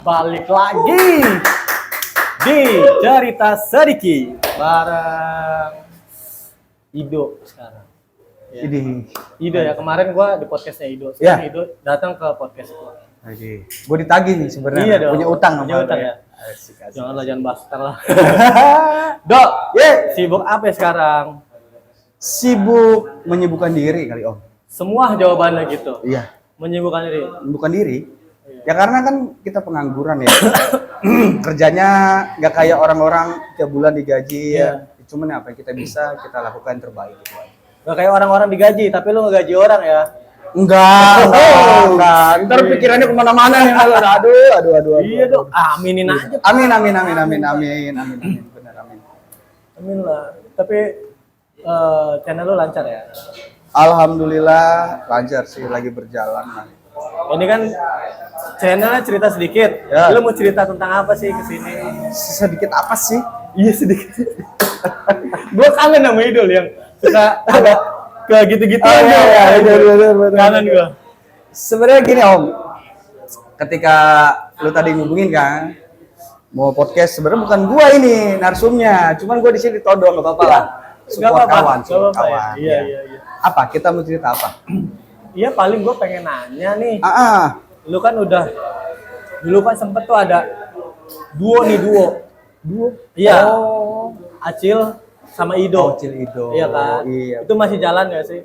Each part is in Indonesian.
balik lagi di cerita sedikit bareng Ido sekarang. Ya. Ido ya, kemarin gua di podcastnya Ido. Sekarang Ido datang ke podcast gua. Oke. Gua ditagih nih sebenarnya. Iya dong. Punya utang Punya utang ya. Asik. Jangan baster lah. Dok, sibuk apa ya sekarang? Sibuk menyibukkan diri kali Om. Semua jawabannya gitu. Iya. Menyibukkan diri. Menyibukkan diri. Ya karena kan kita pengangguran ya. Kerjanya nggak kayak orang-orang tiap bulan digaji ya. Cuman apa yang kita bisa kita lakukan yang terbaik gitu. Gak kayak orang-orang digaji, tapi lu ngegaji orang ya? Enggak. Ntar pikirannya kemana-mana nih. Aduh. Iya dong. Aminin aja. Amin. Benar amin. Amin lah. Tapi channel lu lancar ya? Alhamdulillah lancar sih, lagi berjalan lah. Ini kan channelnya cerita sedikit. Ya. Lu mau cerita tentang apa sih kesini? Sedikit apa sih? Iya sedikit. Gue kangen sama Idol yang suka ada ke gitu-gitu aja. Bener. Kangen gue. Sebenarnya gini Om, ketika lu tadi ngubungin kan, mau podcast sebenarnya bukan gua ini narsumnya, cuman gua di sini todong nggak apa-apa lah. Support kawan. Iya. Apa? Kita mau cerita apa? Iya paling gue pengen nanya nih. Lu kan udah dulu kan sempet tuh ada duo. Iya. Acil sama Ido. Acil Ido. Iya kan? Iya. Itu masih jalan nggak sih?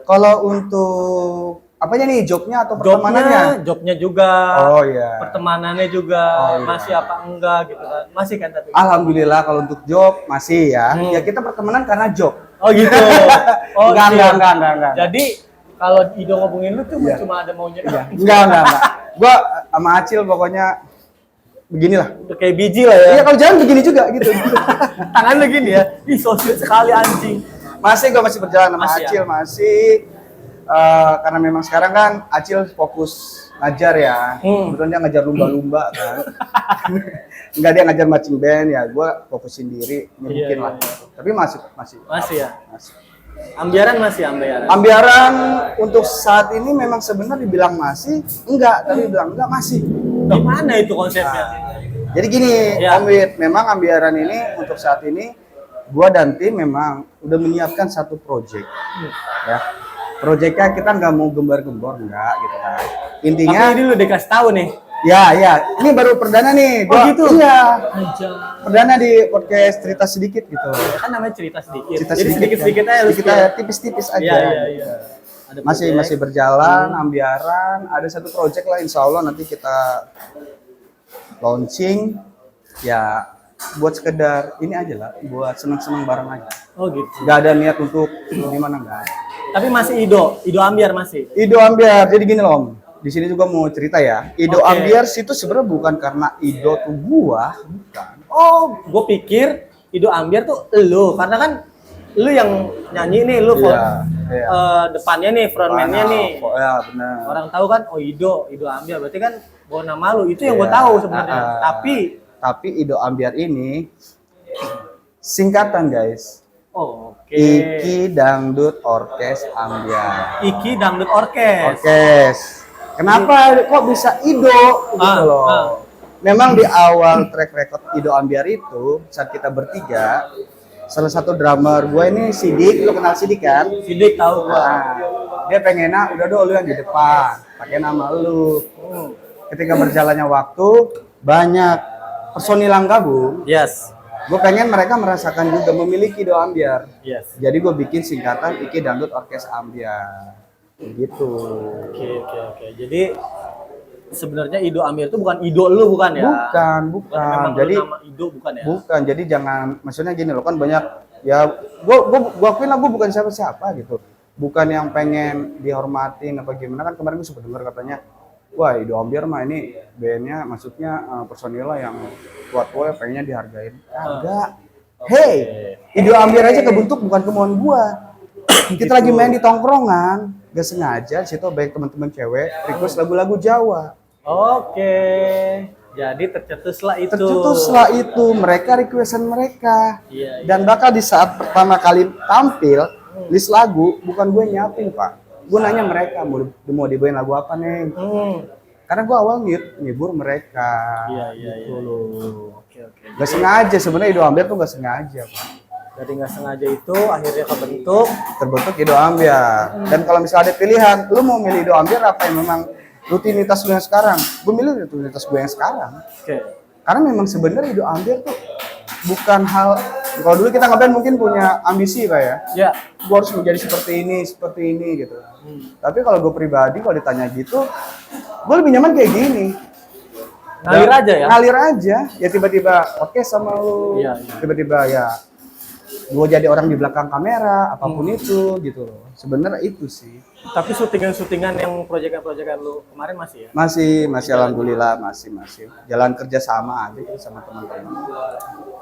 Kalau untuk apanya nih, jobnya atau pertemanannya? Jobnya juga. Oh iya. Pertemanannya juga. Iya. Masih apa enggak gitu kan? Masih kan tapi. Alhamdulillah kalau untuk job masih ya. Ya kita pertemanan karena job. Oh gitu. Oh enggak. Jadi kalau Ido ngobongin lu tuh cuma ada maunya. Enggak. Gua sama Acil pokoknya beginilah. Udah kayak biji lah ya. Iya, kalau jalan begini juga gitu. Tangan lu gini ya. Ih, sosial sekali anjing. Gua masih berjalan sama Masih, Acil, masih karena memang sekarang kan Acil fokus ngajar ya. Kebetulan dia ngajar lumba-lumba kan. Enggak, dia ngajar marching band ya. Gua fokusin diri, mungkin lah. Tapi masih ya. Ambiaran. Ambiaran untuk saat ini memang sebenarnya dibilang masih, enggak, tapi bilang enggak masih. Gimana itu konsepnya? Jadi gini, Om Wid, memang ambiaran ini untuk saat ini gua dan tim memang udah menyiapkan satu proyek. Ya. Proyeknya kita nggak mau gembar-gembor enggak gitu kan. Intinya tapi ini lu dikasih tahu nih. Ya. Ini baru perdana nih. Oh gitu? Iya. Perdana di podcast cerita sedikit gitu. Ya, kan namanya cerita sedikit. Cerita jadi sedikit-sedikit aja lu. Kita tipis-tipis aja. Iya. Masih berjalan, ambiaran. Ada satu project lah, insya Allah nanti kita launching. Ya, buat sekedar ini aja lah, buat seneng-seneng bareng aja. Oh gitu. Gak ada niat untuk gimana, enggak. Tapi masih Ido Ambiar masih. Ido Ambiar. Jadi gini loh Om. Di sini juga mau cerita ya. Ido Ambiar itu sebenarnya bukan karena Ido tuh gua, bukan. Oh, gue pikir Ido Ambiar tuh lu, karena kan lu yang nyanyi nih, lu depannya nih, frontman-nya nih. Ya, benar. Orang tahu kan, oh Ido Ambiar, berarti kan bawa nama lu. Itu yang gue tahu sebenarnya. Tapi Ido Ambiar ini singkatan, guys. Oh, oke. Iki Dangdut Orkes Ambiar. Iki Dangdut Orkes. Kenapa kok bisa Ido gitu loh? Memang di awal track record Ido Ambiar itu saat kita bertiga, salah satu drummer gue ini Sidik, lu kenal Sidik kan? Sidik tahu gua. Dia pengennya udah lu yang di depan, pakai nama lu. Ketika berjalannya waktu, banyak personil yang gabung. Yes. Gue pengen mereka merasakan juga memiliki Ido Ambiar. Yes. Jadi gue bikin singkatan Iki Dangdut Orkes Ambiar. Gitu. Oke. Jadi sebenarnya Ido Ambiar itu bukan Ido lu, bukan ya? Bukan. Jadi nama Ido bukan ya? Bukan. Jadi jangan, maksudnya gini loh, kan banyak ya, gua akuin lah, gua bukan siapa-siapa gitu. Bukan yang pengen dihormatin apa gimana, kan kemarin gue sempat dengar katanya, wah Ido Ambiar mah ini bandnya, maksudnya personilnya yang kuat-kuat pengennya dihargain. Kagak. Hey, Ido Ambiar aja kebentuk bukan kemauan gua. Kita lagi main di tongkrongan, gak sengaja situ banyak teman-teman cewek request lagu-lagu Jawa. Oke. Jadi tercetuslah itu mereka requestan mereka. Iya. Dan bakal di saat pertama kali tampil list lagu bukan gue nyiapin, Pak. Gue nanya mereka mau dibawain lagu apa nih. Karena gue awal ngibur mereka. Gitu loh. Oke. Gak sengaja sebenarnya Ido Ambiar tuh gak sengaja, Pak. Dari nggak sengaja itu akhirnya Terbentuk Ido Ambiar. Dan kalau misalnya ada pilihan, lu mau milih Ido Ambiar apa yang memang rutinitas lu yang sekarang? Gue milih rutinitas gue yang sekarang. Oke. Karena memang sebenarnya Ido Ambiar tuh bukan hal, kalau dulu kita ngeband mungkin punya ambisi Pak ya. Ya. Gue harus menjadi seperti ini gitu. Tapi kalau gue pribadi kalau ditanya gitu, gue lebih nyaman kayak gini. Ngalir aja ya? Ngalir aja. Ya tiba-tiba podcast sama lu. Iya. Tiba-tiba ya gue jadi orang di belakang kamera, apapun itu gitu loh. Sebenarnya itu sih. Tapi syutingan yang proyekan lu kemarin masih ya? Masih alhamdulillah masih. Jalan kerja sama aja gitu sama teman-teman.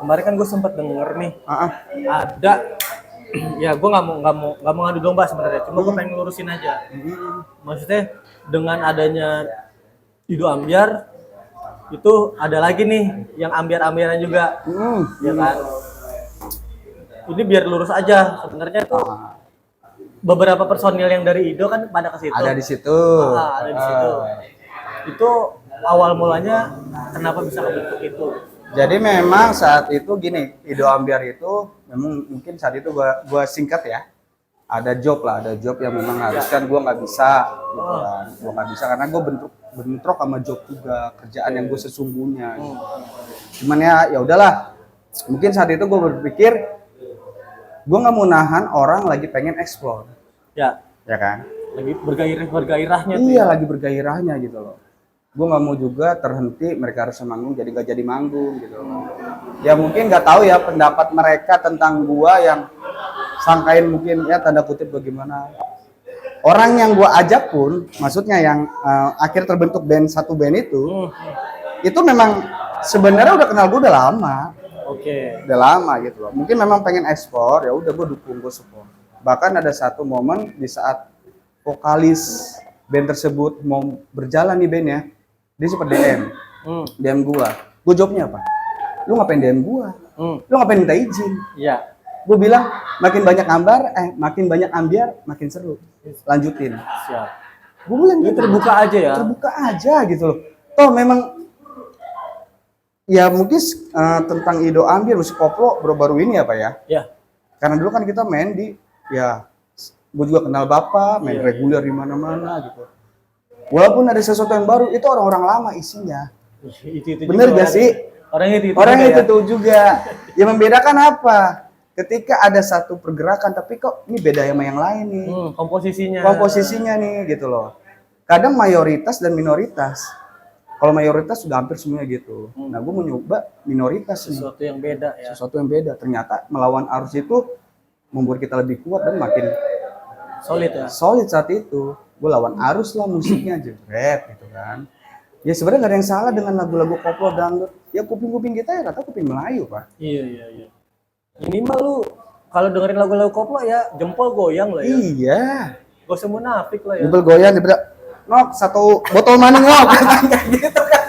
Kemarin kan gue sempat denger nih, ada ya gue nggak mau ngadu domba sebenarnya, cuma gue pengen lurusin aja. Maksudnya dengan adanya Ido Ambiar itu ada lagi nih yang ambiar-ambiaran juga, ya kan? Ini biar lurus aja sebenarnya tuh. Beberapa personil yang dari Ido kan pada ke situ. Ada di situ. Ada di situ. Itu awal mulanya kenapa bisa kebentuk itu? Jadi memang saat itu gini, Ido Ambiar itu memang mungkin saat itu gua singkat ya. Ada job yang memang harus kan gua nggak bisa, gitu kan. Gua nggak bisa karena gua bentrok sama job juga, kerjaan yang gue sesungguhnya. Cuman ya udahlah. Mungkin saat itu gua berpikir gue nggak mau nahan orang lagi pengen explore. Ya kan? Lagi bergairahnya tuh. Iya, lagi bergairahnya gitu loh. Gue nggak mau juga terhenti mereka harus manggung jadi gak jadi manggung gitu loh. Ya mungkin nggak tahu ya pendapat mereka tentang gue yang sangkain mungkin ya tanda kutip bagaimana. Orang yang gue ajak pun, maksudnya yang akhir terbentuk satu band itu memang sebenarnya udah kenal gue udah lama. Oke. Udah lama gitu loh. Mungkin memang pengen ekspor, ya udah gue dukung, gue support. Bahkan ada satu momen di saat vokalis band tersebut mau berjalan nih bandnya, dia sempat DM gue jawabnya apa? Lu ngapain DM gue? Lu ngapain minta izin? Iya. Gue bilang makin banyak ambiar, makin seru. Lanjutin. Siap. Gue bilang gitu. Terbuka aja ya. Terbuka aja gitu loh. Toh memang ya mungkin tentang Ido Ambiar musik koplo baru-baru ini ya Pak ya. Ya. Karena dulu kan kita main di ya gue juga kenal Bapak, main reguler di mana-mana gitu. Walaupun ada sesuatu yang baru, itu orang-orang lama isinya. Itu bener gak sih? Orang itu juga. Yang membedakan apa? Ketika ada satu pergerakan tapi kok ini beda sama yang lain nih. Komposisinya nih gitu loh. Kadang mayoritas dan minoritas. Kalau mayoritas sudah hampir semuanya gitu. Nah, gue mau nyoba minoritas nih. Sesuatu yang beda ya. Sesuatu yang beda. Ternyata melawan arus itu membuat kita lebih kuat dan makin solid ya. Solid saat itu. Gue lawan arus lah musiknya jebret gitu kan. Ya sebenarnya nggak ada yang salah dengan lagu-lagu koplo dangdut. Ya kuping-kuping kita ya rata kuping Melayu Pak. Iya. Minimal lu kalau dengerin lagu-lagu koplo ya jempol goyang lah ya. Iya. Gak usah munafik lah ya. Jempol goyang nok satu botol maning nok kayak gitu kan.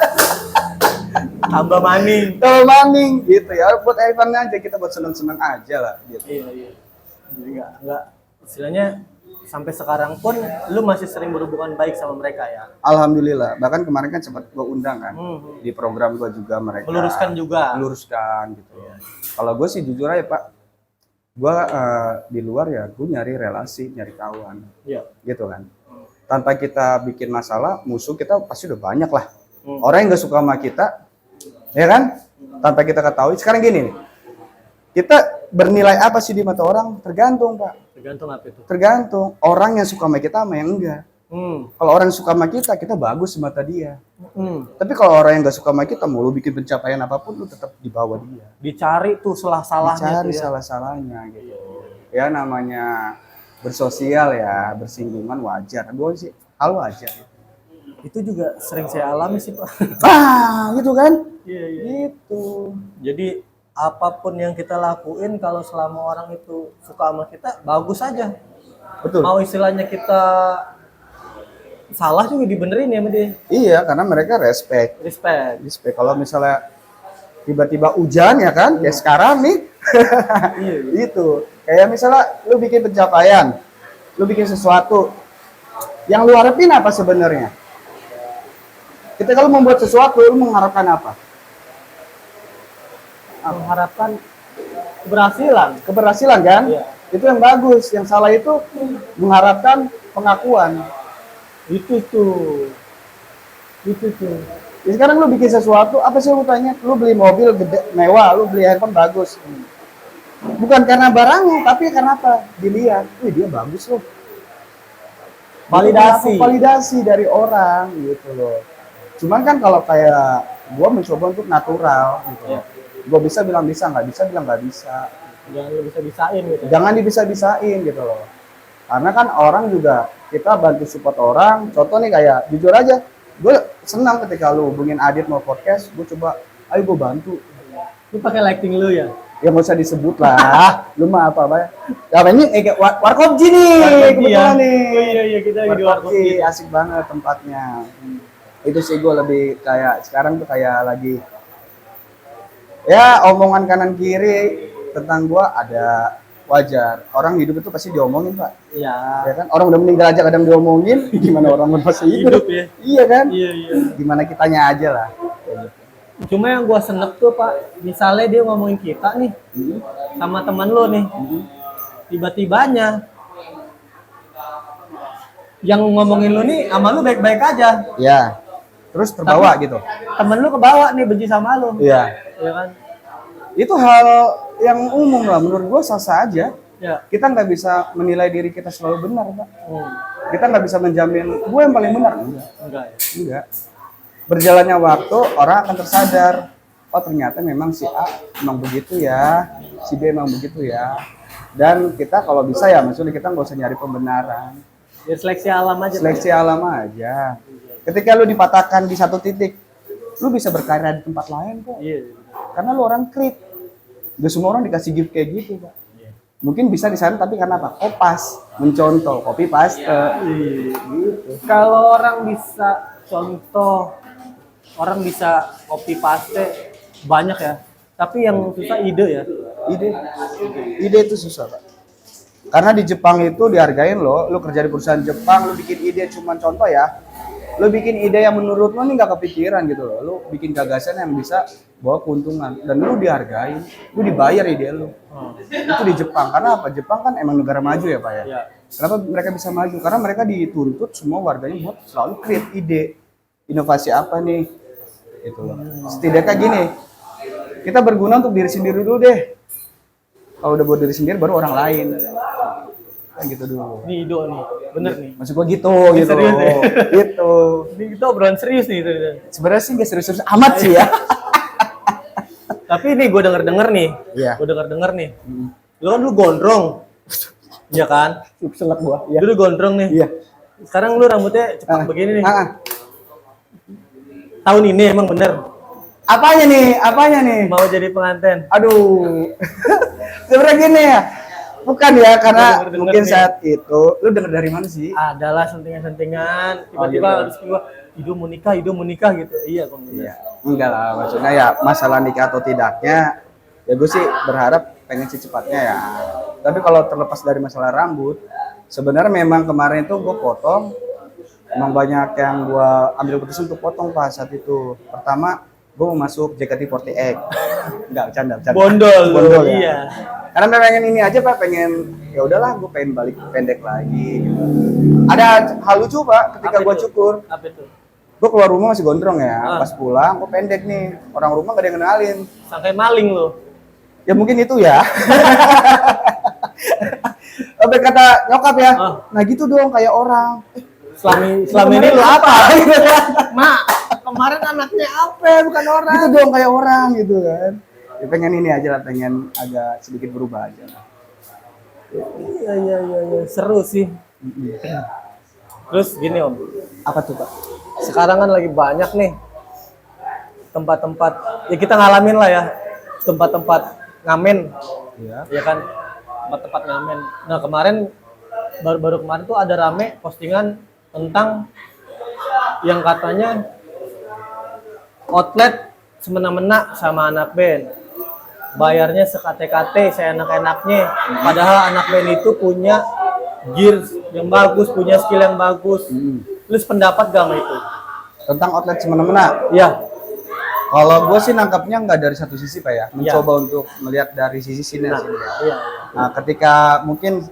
Tambah maning gitu ya. Buat Evan aja kita buat seneng-seneng aja lah gitu. Iya. Jadi enggak istilahnya sampai sekarang pun lu masih sering berhubungan baik sama mereka ya. Alhamdulillah. Bahkan kemarin kan sempat gua undang kan di program gua juga mereka. Meluruskan gitu. Iya. Kalau gue sih jujur aja Pak, gue di luar ya gue nyari relasi, nyari kawan. Iya. Gitu kan. Tanpa kita bikin masalah, musuh kita pasti udah banyak lah. Orang yang gak suka sama kita, ya kan? Tanpa kita ketahui. Sekarang gini nih, kita bernilai apa sih di mata orang? Tergantung Pak. Tergantung apa itu? Tergantung orang yang suka sama kita sama yang enggak. Kalau orang yang suka sama kita bagus di mata dia. Tapi kalau orang yang gak suka sama kita, mau lu bikin pencapaian apapun, lu tetap di bawah dia. Dicari tuh salah-salahnya. Dicari salah-salahnya gitu. Ya namanya bersosial ya, bersinggungan wajar. Gue sih hal wajar. Itu juga sering saya alami sih Pak. Gitu kan? Iya. Gitu. Jadi apapun yang kita lakuin kalau selama orang itu suka sama kita, bagus aja. Betul. Mau istilahnya kita salah juga dibenerin ya sama dia. Iya, karena mereka respect. Kalau misalnya tiba-tiba hujan ya kan, kayak sekarang nih. Iya. Gitu. Kayak misalnya lu bikin pencapaian, lu bikin sesuatu, yang lu harapin apa sebenarnya? Ketika lu membuat sesuatu, lu mengharapkan apa? Mengharapkan keberhasilan. Keberhasilan kan? Iya. Itu yang bagus. Yang salah itu mengharapkan pengakuan. Itu tuh. Ya, sekarang lu bikin sesuatu, apa sih lu tanya? Lu beli mobil gede, mewah, lu beli handphone bagus. Bukan karena barangnya, tapi karena apa? Dilihat, wih dia bagus loh. Validasi dari orang gitu loh. Cuman kan kalau kayak gua mencoba untuk natural gitu loh. Gua bisa bilang bisa, nggak bisa bilang nggak bisa. Jangan lu bisa-bisain gitu. Jangan dibisa-bisain gitu loh. Karena kan orang juga, kita bantu support orang. Contoh nih kayak, jujur aja, gue senang ketika lu hubungin Adit mau podcast, gue coba, ayo gue bantu. Lu pakai lighting lu ya? Ya nggak usah disebut lah. Lu mah apa ya ini kayak Warkopji nih, kebetulan nih. Iya, kita lagi di Warkopji, asik banget tempatnya. Itu sih gue lebih kayak, sekarang tuh kayak lagi, ya omongan kanan kiri tentang gue ada, wajar. Orang hidup itu pasti diomongin, Pak. Iya. Ya kan? Orang udah meninggal aja kadang diomongin, gimana orang masih hidup ya? Iya kan? Iya. Gimana kitanya aja lah. Cuma yang gua senep tuh, Pak, misalnya dia ngomongin kita nih sama teman lo nih. Tiba-tibanya yang ngomongin lu nih sama lu baik-baik aja. Iya. Terus terbawa gitu. Temen lu kebawa nih benci sama lu. Iya. Iya kan? Itu hal yang umum lah, menurut gua sah-sah aja. Ya. Kita nggak bisa menilai diri kita selalu benar, Pak. Kita nggak bisa menjamin gue yang paling benar. Enggak ya? Enggak. Berjalannya waktu, orang akan tersadar, oh ternyata memang si A memang begitu ya, si B memang begitu ya. Dan kita kalau bisa ya, maksudnya kita nggak usah nyari pembenaran. Ya seleksi alam aja. Seleksi alam aja. Ketika lu dipatahkan di satu titik, lu bisa berkarya di tempat lain kok. Iya. Karena lu orang krit. Gak semua orang dikasih gift kayak gitu, Pak. Mungkin bisa di sana, tapi karena apa? Kopas, mencontoh, copy paste. Gitu. Kalau orang bisa contoh, orang bisa copy paste banyak ya. Tapi yang susah ide ya. Ide itu susah, Pak. Karena di Jepang itu dihargain lo, lu kerja di perusahaan Jepang, lu bikin ide cuman contoh ya. Lu bikin ide yang menurut lo nih nggak kepikiran gitu loh. Lu bikin gagasan yang bisa bawa keuntungan dan lu dihargain, lu dibayar ide lu. Itu di Jepang. Karena apa? Jepang kan emang negara maju ya, Pak ya. Kenapa mereka bisa maju? Karena mereka dituntut semua warganya buat selalu create ide. Inovasi apa nih? Gitu loh. Setidaknya gini, kita berguna untuk diri sendiri dulu deh. Kalau udah buat diri sendiri baru orang lain. Kan gitu dulu. Ini Ido nih, bener nih. Maksud gua gitu gitu serius loh. ya? Gitu. Ini kita obrolan serius nih. Sebenarnya sih nggak serius-serius amat sih ya. Tapi ini gue denger nih. Iya. Gue denger nih. Lu kan lu gondrong. Iya kan? Selek gua. Iya. Lu gondrong nih. Iya. Sekarang lu rambutnya cepat begini nih. Tahun ini emang bener. Apanya nih? Mau jadi pengantin. Aduh. Sebenarnya gini ya. Bukan ya, karena Denger mungkin nih. saat itu lu denger dari mana sih? Adalah sentingan-sentingan. Tiba-tiba gitu. habis gua Ido mau nikah gitu. Iya, Bang. Iya. Enggak lah, maksudnya ya masalah nikah atau tidaknya ya gue sih berharap pengen secepatnya ya. Tapi kalau terlepas dari masalah rambut, sebenarnya memang kemarin itu gue potong. Emang banyak yang gue ambil keputusan untuk potong pas saat itu. Pertama, gue mau masuk JKT48. Enggak, bercanda. Bondol ya. iya. Karena pengen ini aja, Pak, pengen ya udahlah gue pengen balik pendek lagi gitu. Ada hal lucu, Pak, ketika gue cukur. Apa itu? Gue keluar rumah masih gondrong ya. Pas pulang gue pendek nih. Orang rumah gak ada yang kenalin. Sampai maling lo. Ya mungkin itu ya. Sampai kata nyokap ya. Nah gitu dong kayak orang. Selama ini lo apa? Mak, kemarin anaknya apa? Bukan orang. Gitu dong kayak orang gitu kan. Ya pengen ini aja lah, pengen agak sedikit berubah aja lah. Iya. Seru sih. Terus gini Om. Apa tuh, Pak? Sekarang kan lagi banyak nih tempat-tempat ya kita ngalamin lah ya, tempat-tempat ngamen. Iya. Ya kan? Tempat-tempat ngamen. Nah, baru kemarin tuh ada rame postingan tentang yang katanya outlet semena-mena sama anak band. Bayarnya sekate-kate, seenak-enaknya. Padahal anak band itu punya gear yang bagus, punya skill yang bagus. Lu pendapat gak sama itu? tentang outlet semena-mena. Iya. Kalau gue sih nangkapnya nggak dari satu sisi Pak ya, mencoba untuk melihat dari sisi sini Nah, sini. iya. Nah, ketika mungkin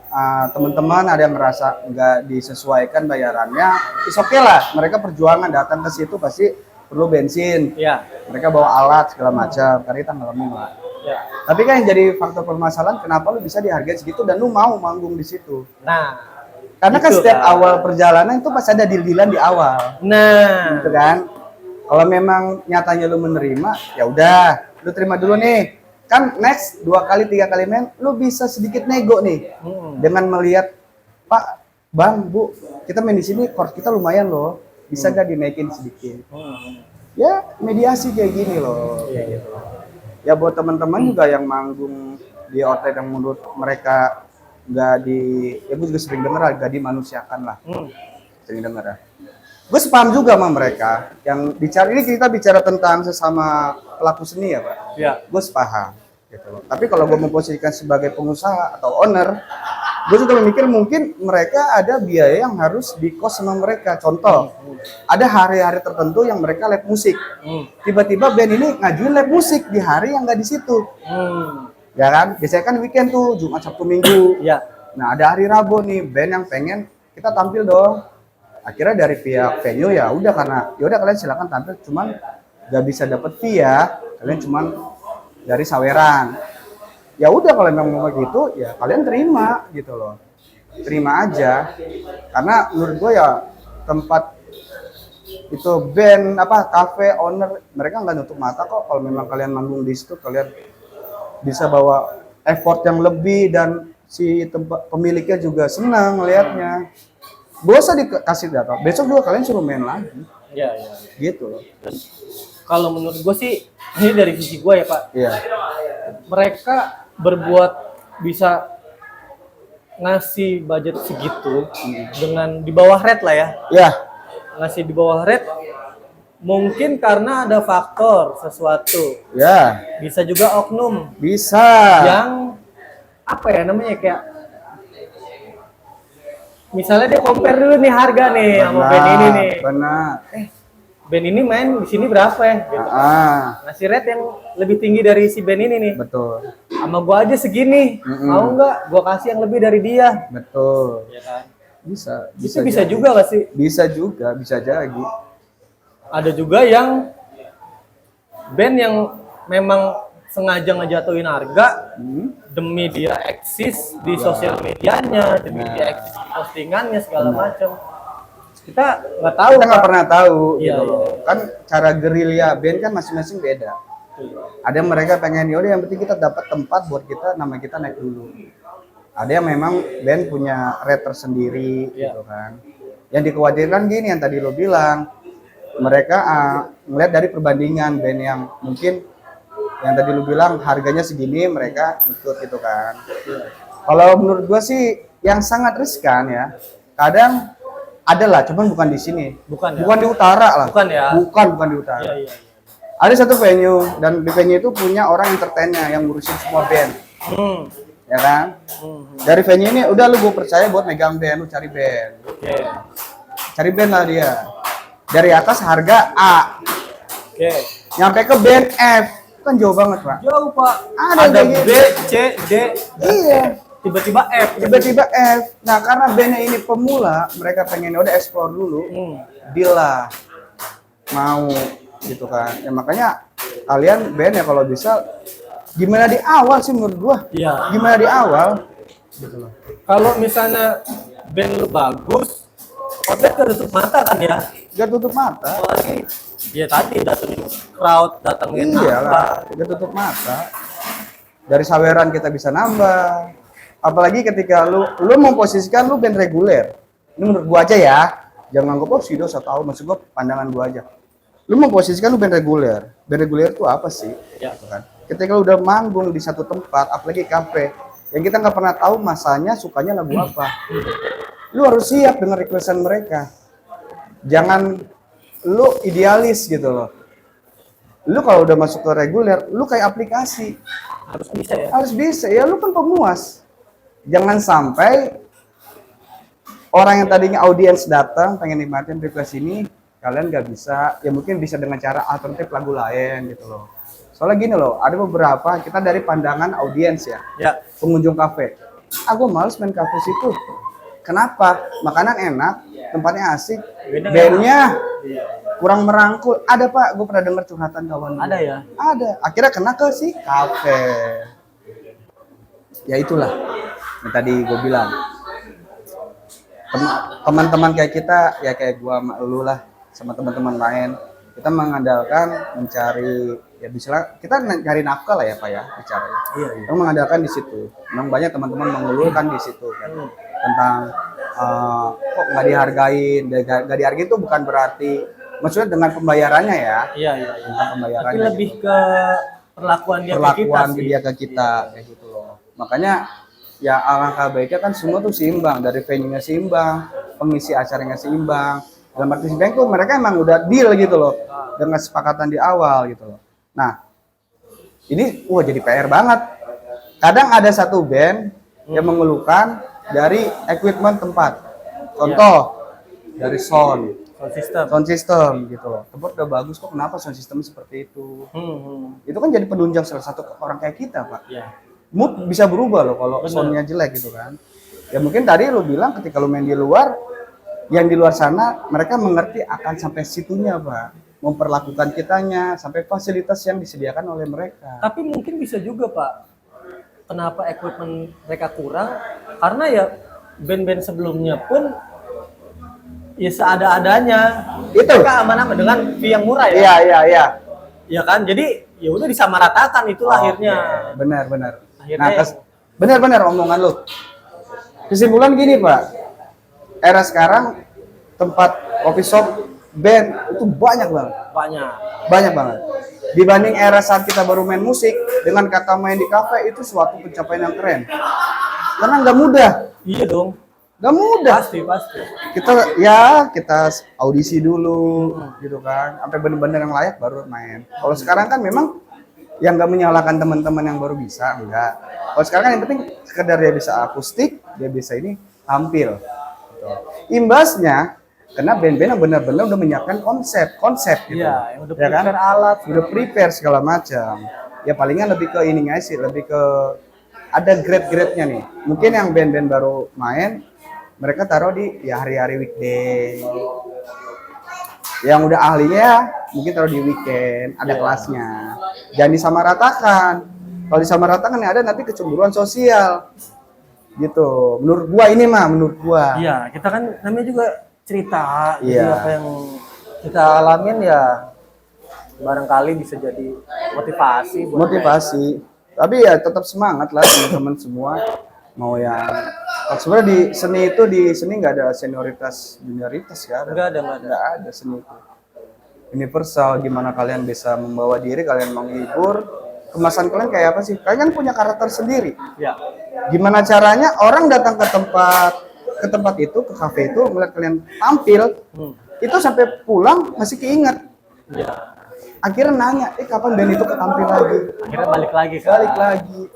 teman-teman ada yang merasa nggak disesuaikan bayarannya, is oke lah. Mereka perjuangan datang ke situ pasti perlu bensin. Iya. Mereka bawa alat segala macam, karena kita ngalamin lah. Iya. Tapi kan yang jadi faktor permasalahan, kenapa lu bisa dihargai segitu dan lu mau manggung di situ? Nah, Karena kan itu setiap kan. awal perjalanan itu pasti ada deal-dealan di awal, Nah, gitu kan? Kalau memang nyatanya lu menerima, ya udah, lu terima dulu nih. Kan next 2 kali 3 kali main, lu bisa sedikit nego nih dengan melihat, Pak, Bang, Bu, kita main di sini, court kita lumayan loh, bisa nggak dinaikin sedikit? Ya mediasi kayak gini loh. Iya. Ya buat teman-teman juga yang manggung di outlet yang menurut mereka nggak ya gue juga sering denger nggak dimanusiakan lah, sering denger ya. Gue sepaham juga sama mereka yang bicara ini, kita bicara tentang sesama pelaku seni ya Pak. Iya. Gue sepaham gitu loh. Tapi kalau gue memposisikan sebagai pengusaha atau owner, gue juga memikir mungkin mereka ada biaya yang harus di-cost sama mereka. Contoh, ada hari-hari tertentu yang mereka live musik. Tiba-tiba band ini ngajuin live musik di hari yang nggak di situ. Ya kan? Biasanya kan weekend tuh, Jumat, Sabtu, Minggu. Iya. Nah, ada hari Rabu nih, band yang pengen kita tampil dong. Akhirnya dari pihak venue ya udah, karena ya udah kalian silakan tampil, cuman nggak bisa dapet fee ya, kalian cuman dari saweran. Ya udah kalau memang mau gitu ya kalian terima gitu loh, terima aja. Karena menurut gue ya tempat itu band cafe owner mereka nggak nutup mata kok kalau memang kalian manggung di situ, kalian bisa bawa effort yang lebih dan si tempat pemiliknya juga senang melihatnya. Gak usah dikasih data, besok juga kalian suruh main lagi. Iya. Gitu loh. Kalau menurut gue sih, ini dari sisi gue ya Pak, Iya. mereka berbuat bisa ngasih budget segitu dengan di bawah rate lah ya, Ya, ngasih di bawah rate mungkin karena ada faktor sesuatu, ya, bisa juga oknum bisa. yang apa ya namanya, kayak misalnya dia compare dulu nih harga nih sama band ini nih, Benar. band ini main di sini berapa ya gitu. Ngasih rate yang lebih tinggi dari si band ini nih, Betul. sama gua aja segini, mau nggak gua kasih yang lebih dari dia, Betul. ya kan? Bisa. Itu bisa jadi. juga gak sih? Bisa juga, bisa jadi. Ada juga yang band yang memang sengaja ngejatuhin harga demi dia eksis di sosial medianya, demi dia eksis di postingannya segala macam. Kita nggak tahu. Kita nggak Pak. pernah tahu. Iya, Gitu loh. Kan cara gerilya band kan masing-masing beda. Ada yang mereka pengen yaudah yang penting kita dapat tempat buat kita, nama kita naik dulu. Ada yang memang band punya rate tersendiri gitu kan. Yang dikhawatirkan gini yang tadi lo bilang, mereka ngeliat dari perbandingan band yang mungkin yang tadi lo bilang harganya segini mereka ikut gitu kan. Kalau menurut gua sih yang sangat riskan ya, kadang ada lah, cuman bukan di sini. Bukan ya? Bukan di utara lah. Bukan ya? Bukan di utara. Iya. Ada satu venue dan di venue itu punya orang entertainnya yang ngurusin semua band. Ya kan? Dari venue ini udah lu gue percaya buat megang band, lu cari band. Oke. Cari band lah dia. Dari atas harga A. Oke. Nyampe ke band F. Kan jauh banget, Pak. Jauh Pak. Ada Ada kayak B, C, D, Iya. tiba-tiba F. Tiba-tiba F. Nah, karena bandnya ini pemula, mereka pengen udah explore dulu. Deal lah. Mau gitu kan. Ya makanya kalian band ya kalau bisa gimana di awal sih menurut gua. Iya. Gimana di awal? Gitu loh. Kalau misalnya band lu bagus, outlet kan tutup mata kan ya. Gak tutup mata. Apalagi ya tadi datengin crowd, datengin Iyalah, gak tutup mata. Dari saweran kita bisa nambah. Apalagi ketika lu memposisikan lu band reguler. Ini menurut gua aja ya. Jangan anggap Sido 1 tahun, maksud gua pandangan gua aja. Lu memposisikan lu band reguler. Band reguler itu apa sih? Ya. Gitu kan. Ketika lu udah manggung di satu tempat, apalagi kafe, yang kita nggak pernah tahu masanya sukanya lagu apa. Lu harus siap dengan requestan mereka. Jangan lu idealis gitu loh. Lu kalau udah masuk ke reguler, lu kayak aplikasi. Harus bisa ya. Harus bisa, ya lu kan pemuas. Jangan sampai orang yang tadinya audiens datang pengen nikmatin request ini, kalian nggak bisa, ya mungkin bisa dengan cara alternatif lagu lain gitu loh. Soalnya gini loh, ada beberapa kita dari pandangan audiens ya, pengunjung kafe. Aku males main kafe situ. Kenapa? Makanan enak, tempatnya asik, bandnya kurang merangkul. Ada Pak, gue pernah dengar curhatan kawan. Ada ya? Ada. Akhirnya kena ke si kafe. Ya itulah yang tadi gue bilang. Teman-teman kayak kita, ya kayak gue sama lu lah, sama teman-teman lain, kita mengandalkan mencari, ya bisa kita cari nafkah lah ya Pak ya, bicara. Iya. Kita mengandalkan di situ. Memang banyak teman-teman mengeluhkan di situ kan, tentang kok nggak dihargain, nggak dihargain itu bukan berarti, maksudnya dengan pembayarannya ya. Iya. Tentang pembayarannya. Tapi lebih gitu. ke perlakuan dia Ke kita kayak gitu loh. Makanya ya alangkah baiknya kan semua tuh seimbang, dari venue-nya seimbang, pengisi acaranya seimbang. Dalam arti seimbang tuh mereka emang udah deal gitu loh, dengan kesepakatan di awal gitu loh. Nah, ini jadi PR banget. Kadang ada satu band yang mengeluhkan dari equipment tempat. Contoh dari sound system gitu loh. Tempat udah bagus kok, kenapa sound system seperti itu? Itu kan jadi penunjang salah satu orang kayak kita, Pak. Mood bisa berubah loh kalau soundnya jelek gitu kan. Ya mungkin tadi lu bilang ketika lu main di luar, yang di luar sana mereka mengerti akan sampai situnya Pak, memperlakukan kitanya sampai fasilitas yang disediakan oleh mereka. Tapi mungkin bisa juga Pak, kenapa equipment mereka kurang, karena ya band-band sebelumnya pun ya seada-adanya. Itu mereka aman-aman dengan fee yang murah ya. Iya. Ya kan, jadi ya udah disamaratakan itu akhirnya. Benar. Akhirnya benar omongan lu. Kesimpulan gini Pak, era sekarang tempat coffee shop band itu banyak banget. Dibanding era saat kita baru main musik, dengan kata main di kafe itu suatu pencapaian yang keren. Karena nggak mudah. Iya dong. Nggak mudah. Pasti. Kita audisi dulu gitu kan, sampai bener-bener yang layak baru main. Kalau sekarang kan memang yang nggak menyalahkan teman-teman yang baru bisa, enggak. Kalau sekarang kan yang penting sekedar dia bisa akustik, dia bisa ini tampil. Gitu. Imbasnya karena band-band yang benar-benar udah menyiapkan konsep gitu. Iya, yang udah ya prepare kan? alat, udah prepare segala macam. Ya palingan lebih ke ini aja sih, lebih ke ada grade-grade-nya nih. Mungkin yang band-band baru main, mereka taruh di ya hari-hari weekday. Yang udah ahlinya mungkin taruh di weekend, ada kelasnya. Jangan disamaratakan. Kalau disamaratakan ya ada nanti kecemburuan sosial. Gitu. Menurut gua. Iya, kita kan namanya juga cerita. Jadi Iya. apa yang kita alamin ya barangkali bisa jadi motivasi buat Tapi ya tetap semangat lah teman-teman semua. Mau yang sebenarnya di seni nggak ada senioritas junioritas ya. Nggak ada seni itu. Universal, gimana kalian bisa membawa diri, kalian menghibur, kemasan kalian kayak apa sih? Kalian kan punya karakter sendiri. Ya. Gimana caranya orang datang ke tempat itu, ke kafe itu, melihat kalian tampil, itu sampai pulang masih keinget. Ya. Akhirnya nanya, kapan band itu tampil lagi? Akhirnya balik lagi.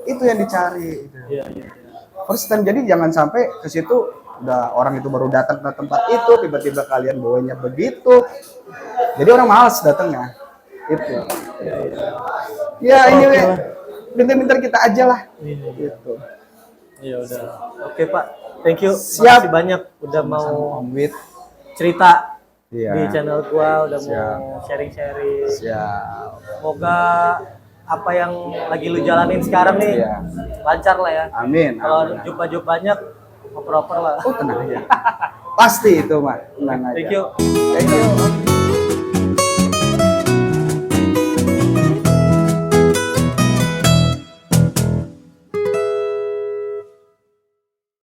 Itu yang dicari. Iya. First time, jadi jangan sampai ke situ udah orang itu baru datang ke tempat itu, tiba-tiba kalian bawanya begitu. Jadi orang malas datangnya. Itu. Ya ini pintar-pintar kita aja lah. Gitu. Iya udah. Oke Pak, thank you. Siap. Makasih banyak udah mau Wit. cerita Iya. di channel gua, udah Siap. mau sharing-sharing. Siap. Semoga apa yang lagi lu jalanin sekarang nih Iya. lancar lah ya. Amin. Kalau jumpa-jumpa banyak, oper-oper lah. Tenang aja. Pasti itu, Mak. Tenang aja. Thank you.